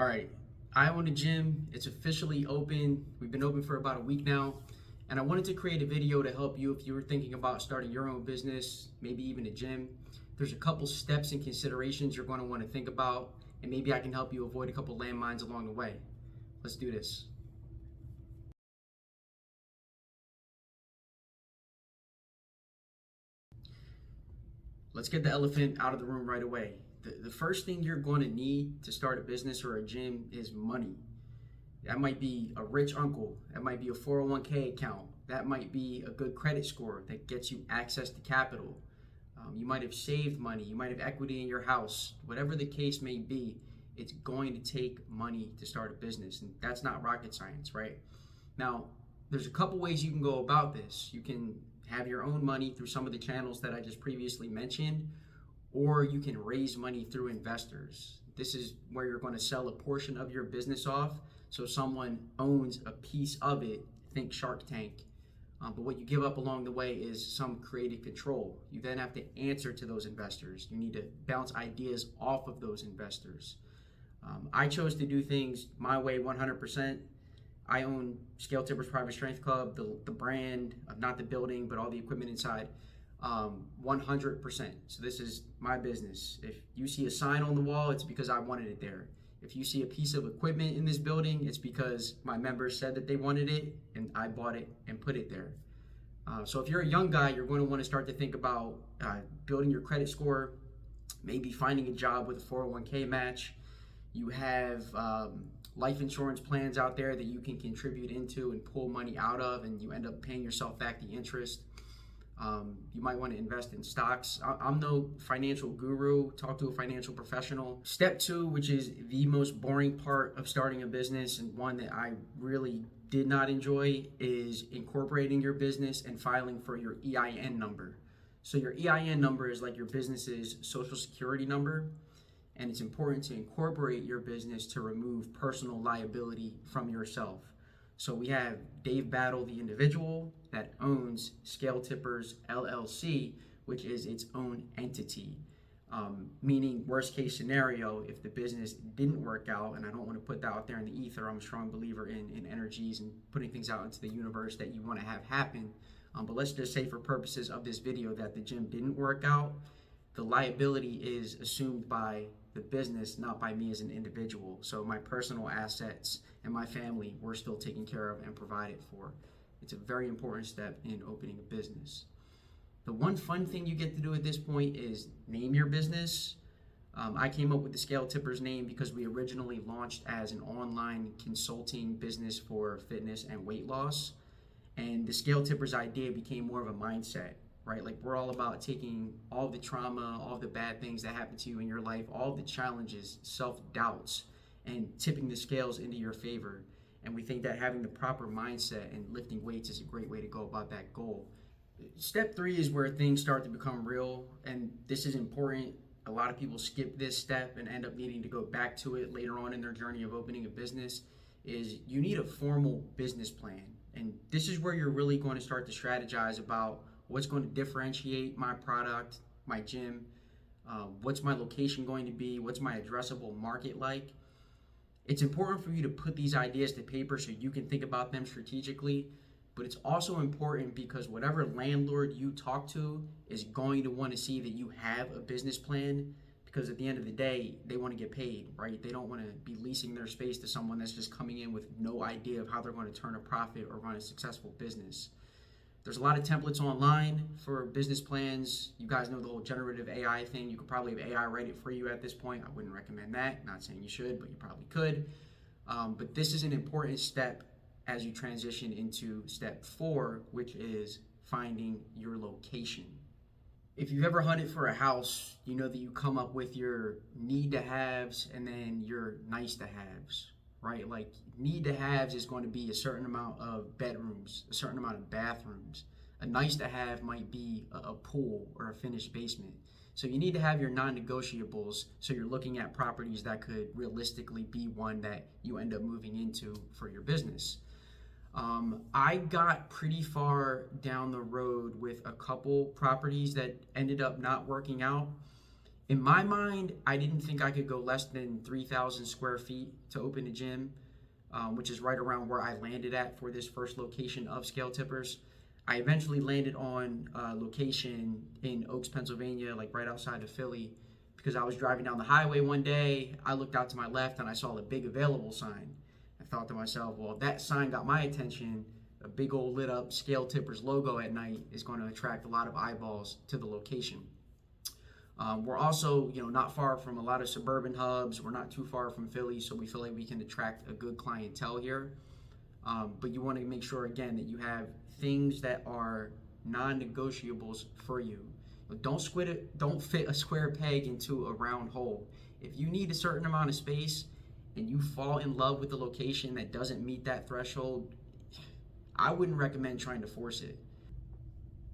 All right, I own a gym. It's officially open. We've been open for about a week now. And I wanted to create a video to help you if you were thinking about starting your own business, maybe even a gym. There's a couple steps and considerations you're going to want to think about, and maybe I can help you avoid a couple landmines along the way. Let's do this. Let's get the elephant out of the room right away. The first thing you're going to need to start a business or a gym is money. That might be a rich uncle. That might be a 401k account. That might be a good credit score that gets you access to capital. You might have saved money. You might have equity in your house. Whatever the case may be, it's going to take money to start a business. And that's not rocket science, right? Now, there's a couple ways you can go about this. You can have your own money through some of the channels that I just previously mentioned, or you can raise money through investors. This is where you're going to sell a portion of your business off so someone owns a piece of it. Think Shark Tank. But what you give up along the way is some creative control. You then have to answer to those investors. You need to bounce ideas off of those investors. I chose to do things my way 100%. I own Scale Tippers Private Strength Club, the brand, not the building, but all the equipment inside, 100%. So this is my business. If you see a sign on the wall, it's because I wanted it there. If you see a piece of equipment in this building, it's because my members said that they wanted it and I bought it and put it there. So if you're a young guy, you're going to want to start to think about building your credit score, maybe finding a job with a 401k match. You have life insurance plans out there that you can contribute into and pull money out of, and you end up paying yourself back the interest. You might want to invest in stocks. I'm no financial guru. Talk to a financial professional. Step two, which is the most boring part of starting a business and one that I really did not enjoy, is incorporating your business and filing for your EIN number. So your EIN number is like your business's social security number, and it's important to incorporate your business to remove personal liability from yourself. So we have Dave Battle, the individual that owns Scale Tippers LLC, which is its own entity. Meaning, worst case scenario, if the business didn't work out, and I don't want to put that out there in the ether, I'm a strong believer in energies and putting things out into the universe that you want to have happen. But let's just say for purposes of this video that the gym didn't work out, the liability is assumed by the business, not by me as an individual. So my personal assets and my family were still taken care of and provided for. It's a very important step in opening a business. The one fun thing you get to do at this point is name your business. I came up with the Scale Tippers name because we originally launched as an online consulting business for fitness and weight loss. And the Scale Tippers idea became more of a mindset, right? Like, we're all about taking all the trauma, all the bad things that happen to you in your life, all the challenges, self-doubts, and tipping the scales into your favor. And we think that having the proper mindset and lifting weights is a great way to go about that goal. Step three is where things start to become real, and this is important. A lot of people skip this step and end up needing to go back to it later on in their journey of opening a business. Is you need a formal business plan. And this is where you're really going to start to strategize about what's going to differentiate my product, my gym, what's my location going to be, what's my addressable market like. It's important for you to put these ideas to paper so you can think about them strategically, but it's also important because whatever landlord you talk to is going to want to see that you have a business plan, because at the end of the day, they want to get paid, right? They don't want to be leasing their space to someone that's just coming in with no idea of how they're going to turn a profit or run a successful business. There's a lot of templates online for business plans. You guys know the whole generative AI thing. You could probably have AI write it for you at this point. I wouldn't recommend that. Not saying you should, but you probably could. But this is an important step as you transition into step four, which is finding your location. If you've ever hunted for a house, you know that you come up with your need to haves and then your nice to haves, right? Like, need to haves is going to be a certain amount of bedrooms, a certain amount of bathrooms. A nice to have might be a pool or a finished basement. So you need to have your non-negotiables, so you're looking at properties that could realistically be one that you end up moving into for your business. I got pretty far down the road with a couple properties that ended up not working out. In my mind, I didn't think I could go less than 3,000 square feet to open a gym, which is right around where I landed at for this first location of Scale Tippers. I eventually landed on a location in Oaks, Pennsylvania, like right outside of Philly, because I was driving down the highway one day. I looked out to my left and I saw the big available sign. I thought to myself, well, if that sign got my attention, a big old lit up Scale Tippers logo at night is going to attract a lot of eyeballs to the location. We're also, not far from a lot of suburban hubs. We're not too far from Philly, so we feel like we can attract a good clientele here. But you want to make sure, again, that you have things that are non-negotiables for you. Don't fit a square peg into a round hole. If you need a certain amount of space and you fall in love with the location that doesn't meet that threshold, I wouldn't recommend trying to force it.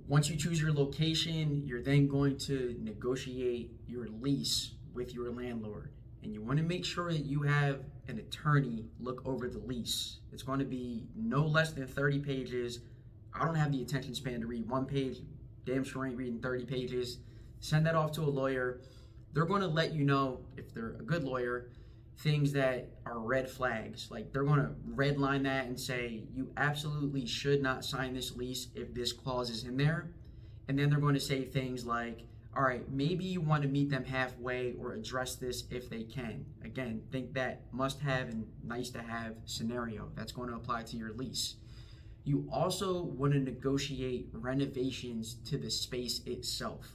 Once you choose your location, you're then going to negotiate your lease with your landlord. And you want to make sure that you have an attorney look over the lease. It's going to be no less than 30 pages. I don't have the attention span to read one page. Damn sure ain't reading 30 pages. Send that off to a lawyer. They're going to let you know, if they're a good lawyer, things that are red flags. Like, they're going to redline that and say, you absolutely should not sign this lease if this clause is in there. And then they're going to say things like, all right, maybe you want to meet them halfway or address this if they can. Again, think that must have and nice to have scenario. That's going to apply to your lease. You also want to negotiate renovations to the space itself.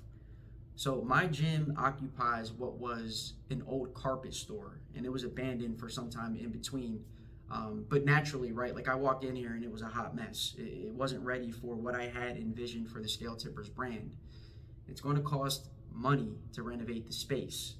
So my gym occupies what was an old carpet store, and it was abandoned for some time in between. But naturally, right, like I walked in here and it was a hot mess. It wasn't ready for what I had envisioned for the Scale Tippers brand. It's going to cost money to renovate the space.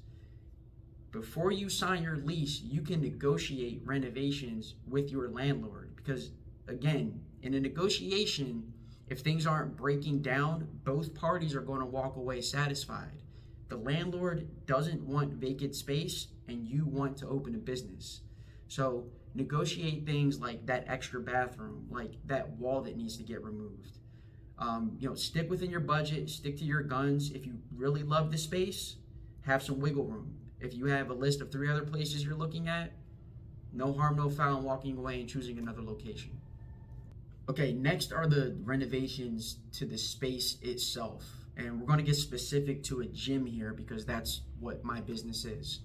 Before you sign your lease, you can negotiate renovations with your landlord because, again, in a negotiation, if things aren't breaking down, both parties are going to walk away satisfied. The landlord doesn't want vacant space and you want to open a business. So negotiate things like that extra bathroom, like that wall that needs to get removed. Stick within your budget, stick to your guns. If you really love the space, have some wiggle room. If you have a list of 3 other places you're looking at, no harm, no foul in walking away and choosing another location. Okay, next are the renovations to the space itself. And we're going to get specific to a gym here because that's what my business is.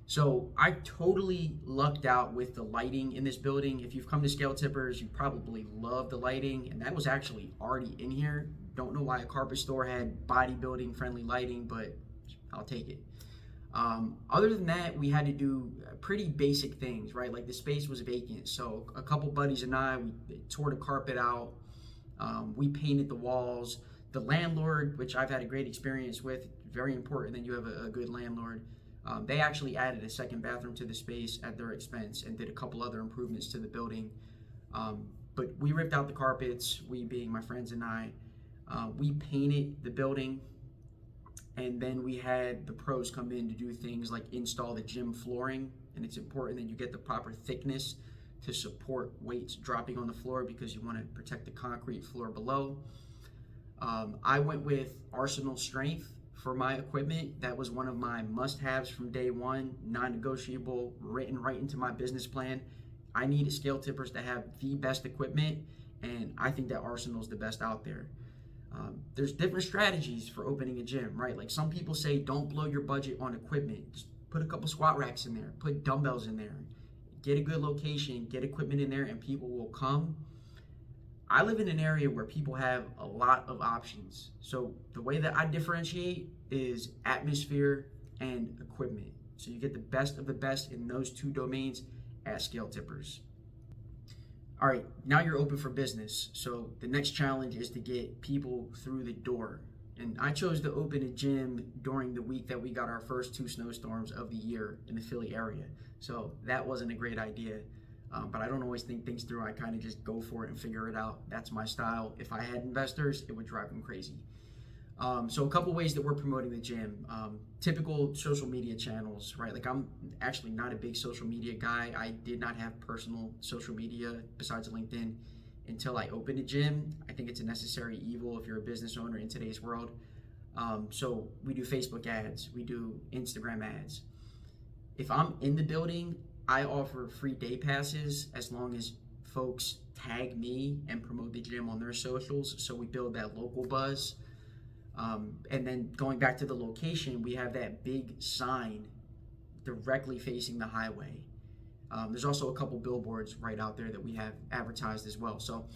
So I totally lucked out with the lighting in this building. If you've come to Scale Tippers, you probably love the lighting, and that was actually already in here. Don't know why a carpet store had bodybuilding friendly lighting, but I'll take it. Other than that, we had to do pretty basic things, right? Like the space was vacant. So a couple buddies and I, we tore the carpet out. We painted the walls. The landlord, which I've had a great experience with, very important that you have a good landlord. They actually added a second bathroom to the space at their expense and did a couple other improvements to the building. But we ripped out the carpets, we being my friends and I. We painted the building, and then we had the pros come in to do things like install the gym flooring. And it's important that you get the proper thickness to support weights dropping on the floor because you want to protect the concrete floor below. I went with Arsenal Strength for my equipment. That was one of my must-haves from day one, non-negotiable, written right into my business plan. I needed Scale Tippers to have the best equipment, and I think that Arsenal's the best out there. There's different strategies for opening a gym, right? Like some people say, don't blow your budget on equipment. Just put a couple squat racks in there, put dumbbells in there, get a good location, get equipment in there, and people will come. I live in an area where people have a lot of options. So the way that I differentiate is atmosphere and equipment. So you get the best of the best in those 2 domains at Scale Tippers. All right, now you're open for business. So the next challenge is to get people through the door. And I chose to open a gym during the week that we got our first 2 snowstorms of the year in the Philly area. So that wasn't a great idea. But I don't always think things through. I kind of just go for it and figure it out. That's my style. If I had investors, it would drive them crazy. So a couple ways that we're promoting the gym. Typical social media channels, right? Like I'm actually not a big social media guy. I did not have personal social media besides LinkedIn until I opened a gym. I think it's a necessary evil if you're a business owner in today's world. So we do Facebook ads, we do Instagram ads. If I'm in the building, I offer free day passes as long as folks tag me and promote the gym on their socials. So we build that local buzz. And then going back to the location, we have that big sign directly facing the highway. There's also a couple billboards right out there that we have advertised as well. So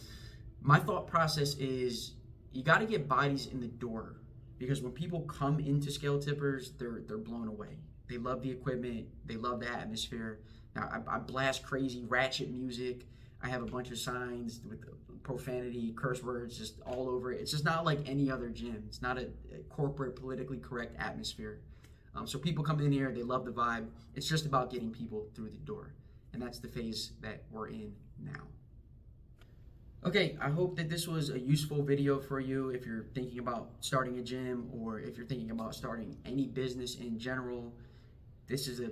my thought process is you got to get bodies in the door, because when people come into Scale Tippers, they're blown away. They love the equipment. They love the atmosphere. Now, I blast crazy ratchet music. I have a bunch of signs with profanity, curse words just all over it. It's just not like any other gym. It's not a corporate, politically correct atmosphere. So people come in here, they love the vibe. It's just about getting people through the door. And that's the phase that we're in now. Okay, I hope that this was a useful video for you if you're thinking about starting a gym, or if you're thinking about starting any business in general. This is a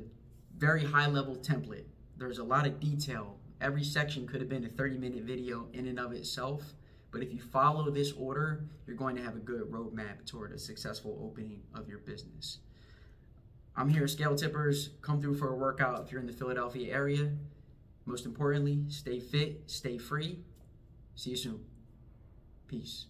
very high level template. There's a lot of detail. Every section could have been a 30-minute video in and of itself, but if you follow this order, you're going to have a good roadmap toward a successful opening of your business. I'm here at Scale Tippers. Come through for a workout if you're in the Philadelphia area. Most importantly, stay fit, stay free. See you soon. Peace.